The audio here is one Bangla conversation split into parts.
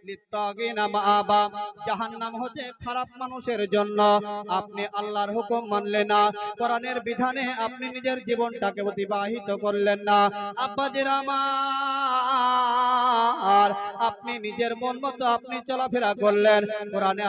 লিত্তাগিনা মাআবা, জাহান্নাম হচ্ছে খারাপ মানুষের জন্য। আপনি আল্লাহর হুকুম মানলেন না, কোরআনের বিধানে আপনি নিজের জীবনটাকে অতিবাহিত করলেন না। আব্বাজিরা আমার, আপনি নিজের মন মতো আপনি চলাফেরা করলেন। কোরআনে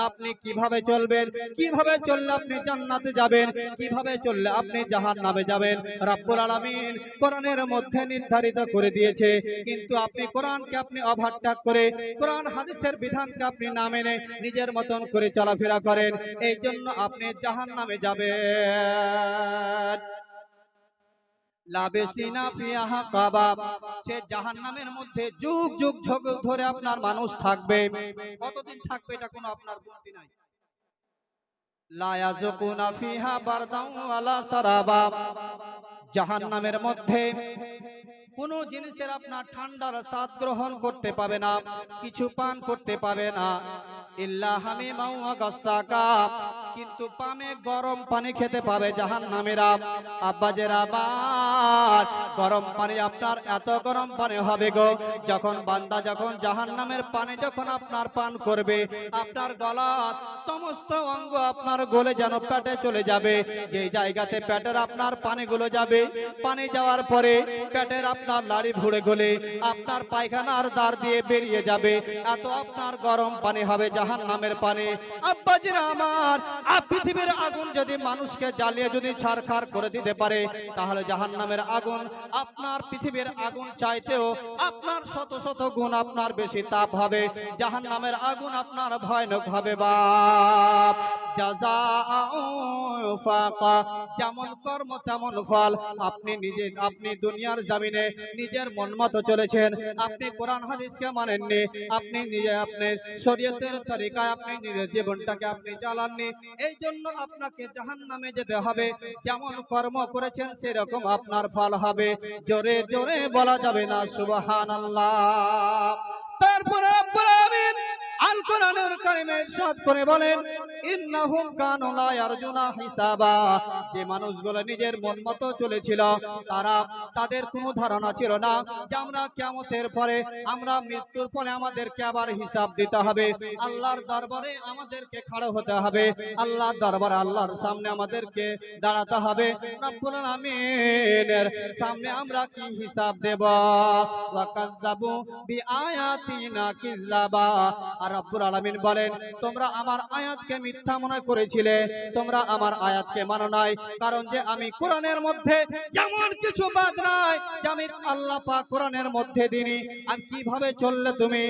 আপনি কিভাবে চলবেন, কিভাবে চললে আপনি জান্নাতে যাবেন, কিভাবে চললে আপনি জাহান্নামে যাবেন, রব্বুল আলামিন কোরআনের মধ্যে নির্ধারিত করে দিয়েছে। কিন্তু আপনি কোরআনকে আপনি ওভারটেক করে কোরআন হাদিসের বিধানকে আপনি না মেনে নিজের মতন করে চলাফেরা করেন, এই জন্য আপনি জাহান্নামে যাবেন। লাবেসিনা ফিহা কাবাব, সে জাহান্নামের মধ্যে যুগ যুগ ধরে আপনার মানুষ থাকবে। কতদিন থাকবে এটা কোনো আপনার গণতি নাই। লা ইয়াযুকুনা ফিহা বারদান ওয়ালা সারাবা, জাহান্নামের মধ্যে কোন জিনিসের আপনার ঠান্ডার স্বাদ গ্রহণ করতে পাবে না, কিছু পান করতে পাবে না। ইল্লা হামিমা ওয়া গাসসাকা, কিন্তু পামে গরম পানি খেতে পাবে জাহান্নামীরা। আব্বাজেরা আমার, গরম পানি আপনার এত গরম পানি হবে গো, যখন বান্দা যখন জাহান্নামের পানি যখন আপনার পান করবে, আপনার গলার সমস্ত অঙ্গ আপনার গলে যেন পেটে চলে যাবে। যে জায়গাতে পেটের আপনার পানিগুলো যাবে, পানি যাওয়ার পরে পেটের আপনার লাড়ি ভুড়ে গলে আপনার পায়খানার দ্বার দিয়ে বেরিয়ে যাবে। এত আপনার গরম পানি হবে জাহান্নামের পানি। আব্বাজিরা আমার, পৃথিবীর আগুন যদি মানুষকে জ্বালিয়ে যদি ছারখার করে দিতে পারে, তাহলে জাহান্নামের আগুন আপনার পৃথিবীর আগুন চাইতেও আপনার শত শত গুণ আপনার বেশি তাপ হবে। জাহান্নামের আগুন আপনার ভয়ানক হবে বাপ। জাযাউ ফাকা, যেমন কর্ম তেমন ফল। আপনি দুনিয়ার জমিনে নিজের মন মতো চলেছেন, আপনি কোরআন হাদিসকে মানেননি, আপনি নিজে আপনার শরীয়তের তরিকায় আপনি নিজের জীবনটাকে আপনি চালাননি, এই জন্য আপনাকে জাহান্নামে যেতে হবে। যেমন কর্ম করেছেন সেরকম আপনার ফল হবে। জোরে জোরে বলা যাবে না সুবহানাল্লাহ। তারপরে রব্বুল আলামিন আল কোরআনুল কারীমে ইরশাদ করে বলেন, ইন্নাহুম কানু লা ইয়ারজুনা হিসাবা, যে মানুষগুলো নিজের মন মতো চলেছিল, তাদের কোনো ধারণা ছিল না যে আমরা কিয়ামতের পরে, আমরা মৃত্যুর পরে আমাদেরকে আবার হিসাব দিতে হবে, আল্লাহর দরবারে আমাদেরকে খাড়া হতে হবে, আল্লাহর দরবারে আল্লাহর সামনে আমাদেরকে দাঁড়াতে হবে। রব্বুল আলামিনের সামনে আমরা কি হিসাব দেব? ওয়া কাযযাবু বিআয়াতিনা কিযাবা, আর রব্বুল আলামিন বলেন, তোমরা আমার আয়াতকে মিথ্যা মনে করেছিলে, তোমরা আমার আয়াতকে মানো নাই। কারণ যে আমি কোরআনের মধ্যে এমন কিছু বাদ নাই যে আমি আল্লাহ পাক কোরআনের মধ্যে দিনি। আর কিভাবে চললে তুমি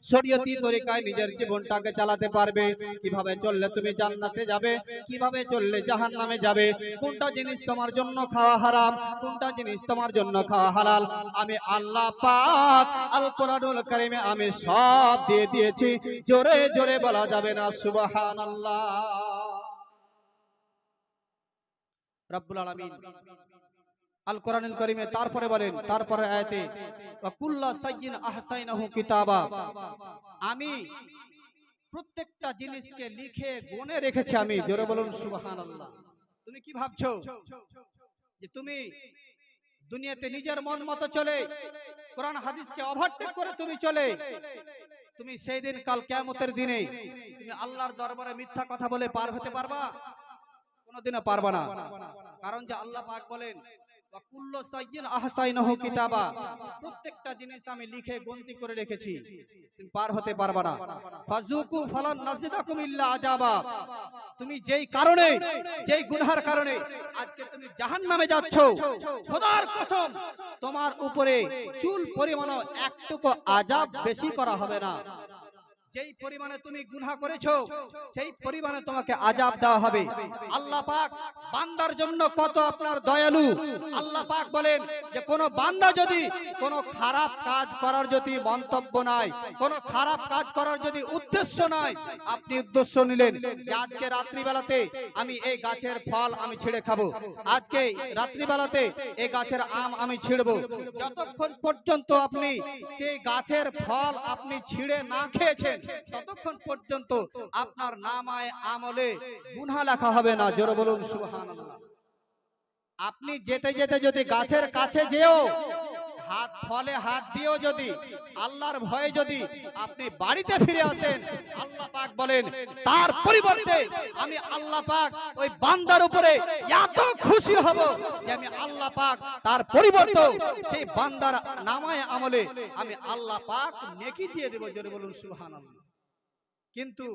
শরীয়তি তরিকায় নিজের জীবনটাকে চালাতে পারবে, কিভাবে চললে তুমি জান্নাতে যাবে, কিভাবে চললে জাহান্নামে যাবে, কোনটা জিনিস তোমার জন্য খাওয়া হারাম, কোনটা জিনিস তোমার জন্য খাওয়া হালাল, আমি আল্লাহ পাক আল কোরআনুল কারীমে আমি সব দিয়ে দিয়েছি। জোরে জোরে বলা যাবে না সুবহানাল্লাহ। রব্বুল আলামিন আল কোরআনুল কারীমে তারপরে বলেন, তারপরে আয়াতে, ওয়া কুল্লা সাইয়্যিন আহসাইনাহু কিতাবা, আমি প্রত্যেকটা জিনিসকে লিখে গুণে রেখেছি আমি। জোরে বলুন সুবহানাল্লাহ। তুমি কি ভাবছো যে তুমি দুনিয়াতে নিজের মন মতো চলে কোরআন হাদিসকে ওভারটেক করে তুমি চলে, তুমি সেই দিন কাল কিয়ামতের দিনে তুমি আল্লাহর দরবারে মিথ্যা কথা বলে পার হতে পারবা? কোনোদিনও পারবা না। কারণ যে আল্লাহ পাক বলেন, ওয়া কুল্লু সাইয়্যিন আহসাইনাহু কিতাবা, প্রত্যেকটা জিনিস আমি লিখে গণতি করে রেখেছি, তুমি পার হতে পারবা না। ফাযুকু ফালান নাজিদাকুম ইল্লা আযাবা, তুমি যেই কারণে, যেই গুনাহের কারণে আজকে তুমি জাহান্নামে যাচ্ছ, খোদার কসম তোমার উপরে চুল পরিমাণও একটুকু আযাব বেশি করা হবে না। যেই পরিমাণে তুমি গুনাহ করেছো সেই পরিমাণে তোমাকে আযাব দেওয়া হবে। আল্লাহ পাক বান্দার জন্য কত আপনার দয়ালু। আল্লাহ পাক বলেন যে কোন বান্দা যদি কোন খারাপ কাজ করার যদি মন্তব্য নাই, কোন খারাপ কাজ করার যদি উদ্দেশ্য নাই, আপনি উদ্দেশ্য নিলেন যে আজকে রাত্রি বেলাতে আমি এই গাছের ফল আমি ছিঁড়ে খাবো, আজকে রাত্রি বেলাতে এই গাছের আম আমি ছিঁড়বো, যতক্ষণ পর্যন্ত আপনি সেই গাছের ফল আপনি ছিঁড়ে না খেয়েছেন ততক্ষণ পর্যন্ত আপনার নামায়ে আমলে গুনাহ লেখা হবে না। জোরে বলুন সুবহানাল্লাহ। আপনি যেতে যেতে যদি গাছের কাছে যেও হাত ফলে হাত দিয়েও যদি আল্লাহর ভয়ে যদি আপনি বাড়িতে ফিরে আসেন, আল্লাহ পাক বলেন তার পরিবর্তে আমি আল্লাহ পাক ওই বান্দার উপরে এত খুশি হব যে আমি আল্লাহ পাক তার পরিবর্তে সেই বান্দার নামায়ে আমলে আমি আল্লাহ পাক নেকি দিয়ে দেব। জোরে বলুন সুবহানাল্লাহ। কিন্তু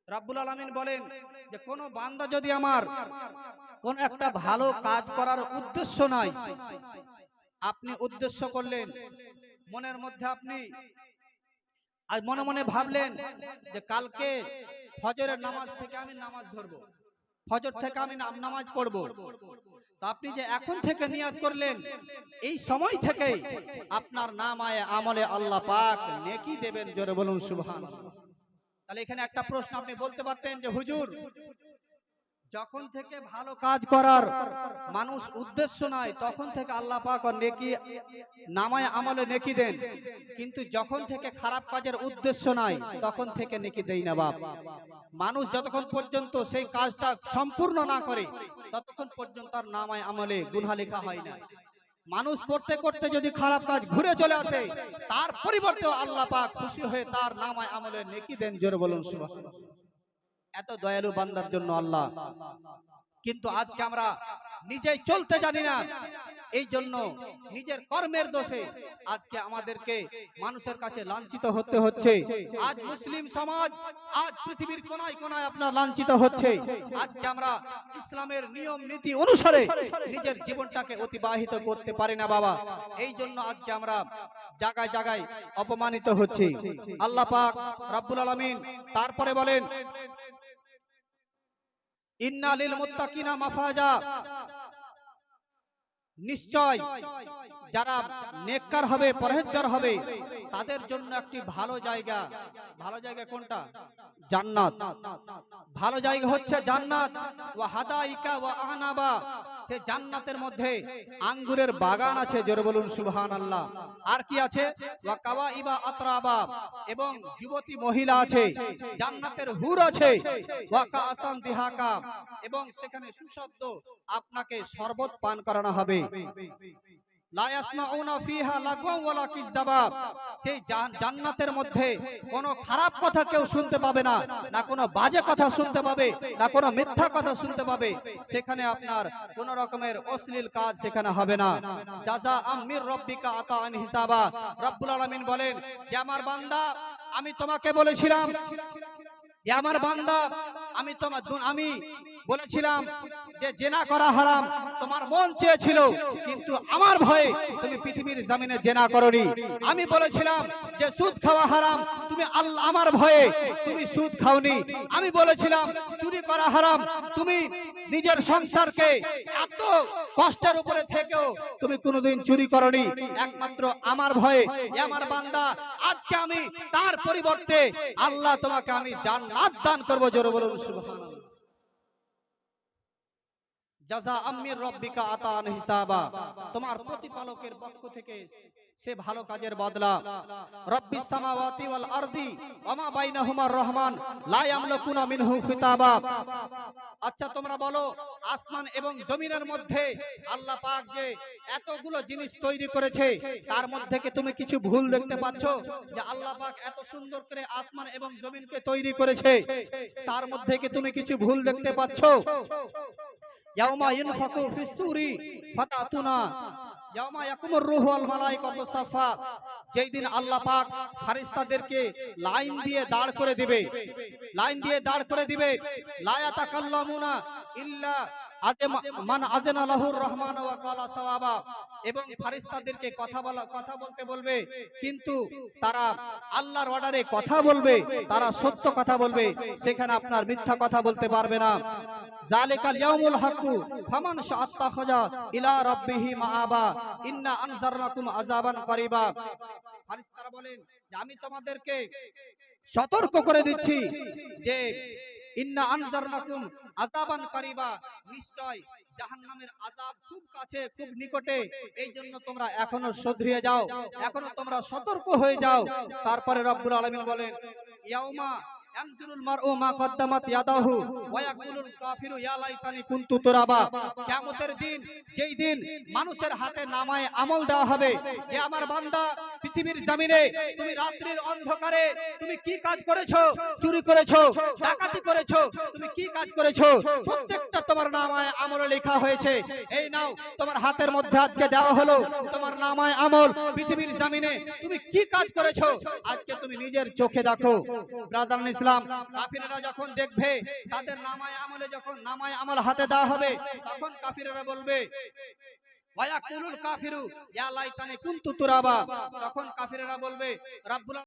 রাব্বুল আলামিন বলেন যে কোন বান্দা যদি আমার কোন একটা ভালো কাজ করার উদ্দেশ্য নাই, আপনি উদ্দেশ্য করলেন মনের মধ্যে, আপনি আর মনে মনে ভাবলেন যে কালকে ফজরের নামাজ থেকে আমি নামাজ ধরবো, ফজর থেকে আমি নামাজ পড়বো, তো আপনি যে এখন থেকে নিয়ত করলেন এই সময় থেকে আপনার নামায়ে আমলে আল্লাহ পাক নেকি দেবেন। জোরে বলুন সুবহানাল্লাহ। তাহলে এখানে একটা প্রশ্ন আপনি বলতে পারতেন যে হুজুর, যখন থেকে ভালো কাজ করার মানুষ উদ্দেশ্য নাই তখন থেকে আল্লাহ পাক নেকি নামায়ে আমলে নেকি দেন, কিন্তু যখন থেকে খারাপ কাজের উদ্দেশ্য নাই তখন থেকে নেকি দেই না। বাপ, মানুষ যতক্ষণ পর্যন্ত সেই কাজটা সম্পূর্ণ না করে ততক্ষণ পর্যন্ত তার নামায়ে আমলে গুনাহ লেখা হয় না। মানুষ করতে করতে যদি খারাপ কাজ ঘুরে চলে আসে, তার পরিবর্তে আল্লাহ পাক খুশি হয়ে তার নামায়ে আমলে নেকি দেন। জোরে বলুন সুবহানাল্লাহ। এত দয়ালু বান্দার জন্য আল্লাহ। কিন্তু আজকে আমরা নিজেই চলতে জানি না, এই জন্য নিজের কর্মের দোষে আজকে আমাদেরকে মানুষের কাছে লাঞ্ছিত হতে হচ্ছে। আজ মুসলিম সমাজ, আজ পৃথিবীর কোনায় কোনায় আপনার লাঞ্ছিত হচ্ছে। আজকে আমরা ইসলামের নিয়ম নীতি অনুসারে নিজের জীবনটাকে অতিবাহিত করতে পারি না বাবা। এই জন্য আজকে আমরা জায়গায় জায়গায় অপমানিত হচ্ছি। আল্লাহ পাক রব্বুল আলামিন তারপরে বলেন ইন্না লিল মুত্তাকিনা মাফাজা, নিশ্চয় যারা নেককার হবে, পরহেজগার হবে, তাদের জন্য একটি ভালো জায়গা। ভালো জায়গা কোনটা? জান্নাত। ভালো জায়গা হচ্ছে জান্নাত। ওয়া হাদাইকা ওয়া আনাবা, সে জান্নাতের মধ্যে আঙ্গুরের বাগান আছে। জোরে বলুন সুবহানাল্লাহ। আর কি আছে? ওয়া কাওয়াইবা আতরাবা, এবং যুবতী মহিলা আছে। জান্নাতের হুর আছে। ওয়া কাসান দিহাকা, এবং সেখানে সুস্বাদু আপনাকে শরবত পান করানো হবে। লা ইয়াসমাউনা ফিহা লাগওয়া ওয়ালা কিযাবা, সেই জান্নাতের মধ্যে কোনো খারাপ কথা কেউ শুনতে পাবে না, না কোনো বাজে কথা শুনতে পাবে, না কোনো মিথ্যা কথা শুনতে পাবে। সেখানে আপনার কোন রকমের অশ্লীল কাজ সেখানে হবে না। জাযাআম মির রাব্বিকা আতাআন হিসাবা, রব্বুল আলামিন বলেন যে আমার বান্দা, আমি তোমাকে বলেছিলাম, আমার বান্দা, আমি বলেছিলাম যে জেনা করা হারাম, তোমার মন চেয়েছিল, কিন্তু আমার ভয়ে তুমি পৃথিবীর জমিনে জেনা করনি। আমি বলেছিলাম যে সুদ খাওয়া হারাম, তুমি আল্লাহ আমার ভয়ে তুমি সুদ খাওনি। আমি বলেছিলাম চুরি করা হারাম, তুমি নিজের সংসারকে এত কষ্টের উপরে থেকেও তুমি কোনোদিন চুরি করনি, একমাত্র আমার ভয়ে। আমার বান্দা, আজকে আমি তার পরিবর্তে আল্লাহ তোমাকে আমি জান্নাত দান করব। জোরে বলুন সুবহানাল্লাহ। জাযাআম মির রাব্বিকা আতাআন হিসাবা, তোমার প্রতিপালকের পক্ষ থেকে সে ভালো কাজের বদলা। রব্বিস সামাওয়াতি ওয়াল আরদি ওয়া মা বাইনাহুমার রহমান লা ইয়ামলিকুনা মিনহু খিতাবা। আচ্ছা তোমরা বলো, আসমান এবং জমিনের মধ্যে আল্লাহ পাক যে এতগুলো জিনিস তৈরি করেছে, তার মধ্যে কি তুমি কিছু ভুল দেখতে পাচ্ছ? যে আল্লাহ পাক এত সুন্দর করে আসমান এবং জমিনকে তৈরি করেছে, তার মধ্যে কি তুমি কিছু ভুল দেখতে পাচ্ছ? ইয়াউমা ইনফাকু ফিস সূরি ফাতাতুনা ইয়াউমা ইয়াকুমুর রূহু ওয়াল মালাইকাতু সাফা, যেই দিন আল্লাহ পাক ফেরেশতাদেরকে লাইন দিয়ে দাঁড় করে দিবে, লাইন দিয়ে দাঁড় করে দিবে। লা ইয়াতাকাল্লামুনা ইল্লা মান আযানা লাহুর রহমান ওয়া ক্বালা সাওয়াবা, এবং ফেরেশতাদেরকে কথা বলতে বলবে, কিন্তু তারা আল্লাহর অর্ডারে কথা বলবে, তারা সত্য কথা বলবে, সেখানে আপনার মিথ্যা কথা বলতে পারবে না। যালিকাল ইয়াউমুল হাক্কু ফামান শাআত্তাখাযা ইলা রাব্বিহি মাআবা ইন্না আনজারনাকুম আযাবান করিবা। ফেরেশতারা বলেন যে আমি তোমাদেরকে সতর্ক করে দিচ্ছি যে ইন্না আনজারনাকুম আযাবান করিবা, নিশ্চয় জাহান্নামের আযাব খুব কাছে, খুব নিকটে। এই জন্য তোমরা এখনো শুধরিয়ে যাও, এখনো তোমরা সতর্ক হয়ে যাও। তারপরে রব্বুল আলামিন বলেন ইয়াউমা ইয়ামজুরুল মারউ মা কদ্দামাত ইয়াদাহু ওয়া ইয়াকুলুল কাফিরু ইয়া লাইতানি কুনতু তুরাবা। কিয়ামতের দিন, যেই দিন মানুষের হাতে নামায়ে আমল দেওয়া হবে, যে আমার বান্দা পৃথিবীর জমিনে তুমি রাত্রির অন্ধকারে তুমি কি কাজ করেছো, চুরি করেছো, ডাকাতি করেছো, তুমি কি কাজ করেছো, প্রত্যেকটা তোমার নামায়ে আমলে লেখা হয়েছে। এই নাও, তোমার হাতের মধ্যে আজকে দেওয়া হলো তোমার নামায়ে আমল। পৃথিবীর জমিনে তুমি কি কাজ করেছো আজকে তুমি নিজের চোখে দেখো। ব্রাদার ইসলাম, কাফিররা যখন দেখবে তাদের নামায়ে আমলে, যখন নামায়ে আমল হাতে দেওয়া হবে, তখন কাফিররা বলবে ওয়া ইয়াকুলুল কাফিরু ইয়া লাইতানি কুনতু তুরাবা। তখন কাফিররা বলবে রব্বুল